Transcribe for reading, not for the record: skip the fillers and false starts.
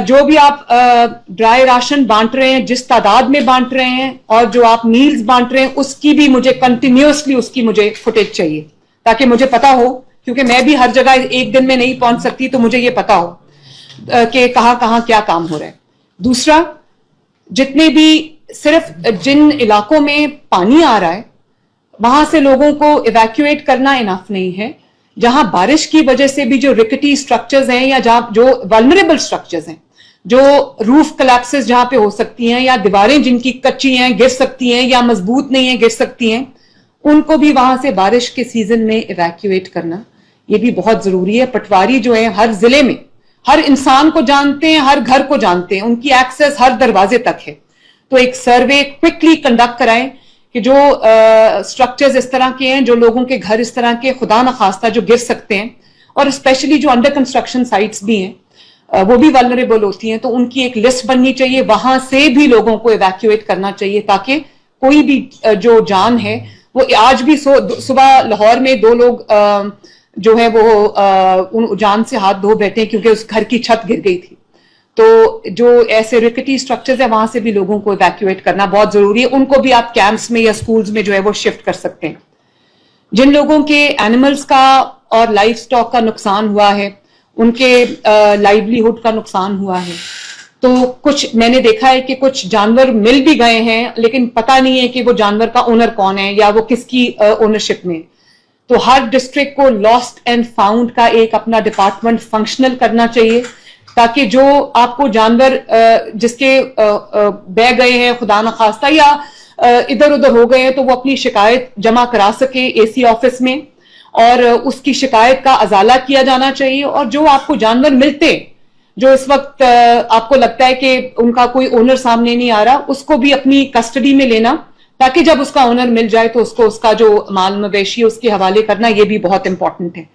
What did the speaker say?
जो भी आप ड्राई राशन बांट रहे हैं, जिस तादाद में बांट रहे हैं, और जो आप मील्स बांट रहे हैं, उसकी भी मुझे कंटिन्यूअसली उसकी मुझे फुटेज चाहिए, ताकि मुझे पता हो, क्योंकि मैं भी हर जगह एक दिन में नहीं पहुंच सकती, तो मुझे ये पता हो कि कहां कहां क्या काम हो रहा है। दूसरा, जितने भी सिर्फ जिन इलाकों में पानी आ रहा है वहां से लोगों को इवैक्यूएट करना इनफ नहीं है। जहां बारिश की वजह से भी जो रिकटी स्ट्रक्चर्स हैं, या जहां जो वल्नरेबल स्ट्रक्चर्स हैं, जो रूफ कोलैप्सेस जहां पे हो सकती हैं, या दीवारें जिनकी कच्ची हैं गिर सकती हैं, या मजबूत नहीं है गिर सकती हैं, उनको भी वहां से बारिश के सीजन में इवैक्यूएट करना ये भी बहुत जरूरी है। पटवारी जो है हर जिले में हर इंसान को जानते हैं, हर घर को जानते हैं, उनकी एक्सेस हर दरवाजे तक है। तो एक सर्वे क्विकली कंडक्ट कराएं कि जो स्ट्रक्चर्स इस तरह के हैं, जो लोगों के घर इस तरह के खुदा न खास्ता जो गिर सकते हैं, और स्पेशली जो अंडर कंस्ट्रक्शन साइट्स भी हैं वो भी वल्नरेबल होती हैं, तो उनकी एक लिस्ट बननी चाहिए, वहां से भी लोगों को इवैक्यूएट करना चाहिए, ताकि कोई भी जो जान है वो आज भी सुबह लाहौर में 2 लोग जो है वो उन जान से हाथ धो बैठे क्योंकि उस घर की छत गिर गई थी। तो जो ऐसे रिकटी स्ट्रक्चर्स है वहां से भी लोगों को इवैक्यूएट करना बहुत जरूरी है। उनको भी आप कैंप्स में या स्कूल्स में जो है वो शिफ्ट कर सकते हैं। जिन लोगों के एनिमल्स का और लाइफ स्टॉक का नुकसान हुआ है, उनके लाइवलीहुड का नुकसान हुआ है, तो कुछ मैंने देखा है कि कुछ जानवर मिल भी गए हैं, लेकिन पता नहीं है कि वो जानवर का ओनर कौन है या वो किसकी ओनरशिप में। तो हर डिस्ट्रिक्ट को लॉस्ट एंड फाउंड का एक अपना डिपार्टमेंट फंक्शनल करना चाहिए, ताकि जो आपको जानवर जिसके बह गए हैं खुदा न खास्ता या इधर उधर हो गए हैं, तो वो अपनी शिकायत जमा करा सके एसी ऑफिस में, और उसकी शिकायत का अजाला किया जाना चाहिए। और जो आपको जानवर मिलते, जो इस वक्त आपको लगता है कि उनका कोई ओनर सामने नहीं आ रहा, उसको भी अपनी कस्टडी में लेना, ताकि जब उसका ओनर मिल जाए तो उसको उसका जो माल मवेशी उसके हवाले करना, ये भी बहुत इंपॉर्टेंट है।